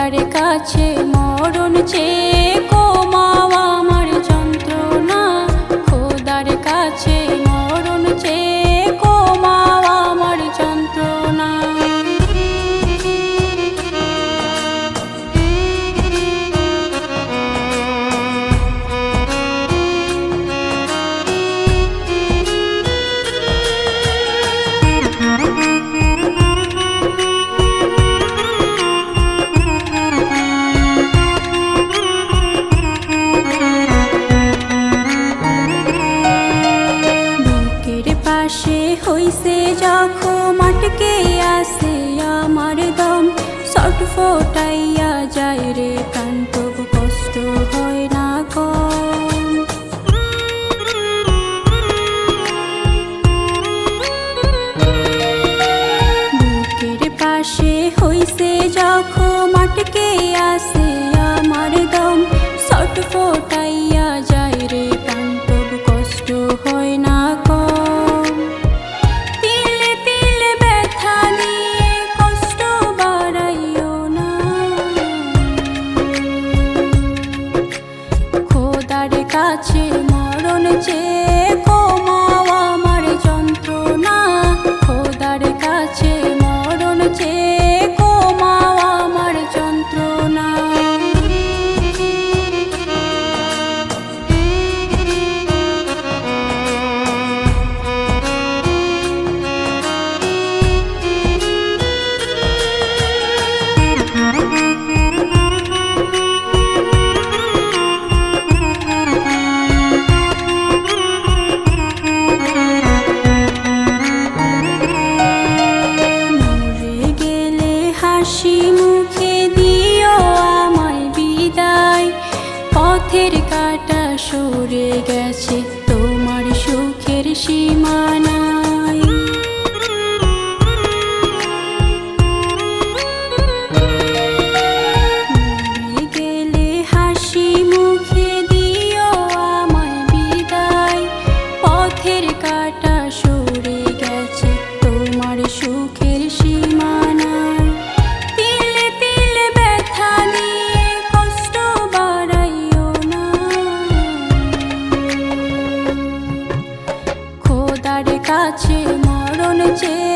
খোদার কাছে মরণ চেয়ে কমাও আমার যন্ত্রণা, খোদার কাছে মরণ চেয়ে কমাও আমার যন্ত্রণা। পাশে হইছে যখন আটকে আসে আমার দম, ছটফটাইয়া যায় রে প্রাণ, তবু কষ্ট হয় না কম। বুকের পাশে হইছে যখন আটকে আসে আমার দম, ছটফটাইয়া যায় রে প্রাণ, তবু কষ্ট হয় না কম। খোদার কাছে মরণ চেয়ে কমাও আমার যন্ত্রণা, খোদার কাছে মরণ চেয়ে কমাও আমার যন্ত্রণা। হাসি মুখে দিও আমায় বিদায়, পথের কাঁটা সরে গেছে তোমার সুখের সীমানায়। মরে গেলে হাসি মুখে দিও আমায় বিদায়, পথের কাঁটা সরে গেছে তোমার সুখের সীমানায়। খোদার কাছে মরণ চেয়ে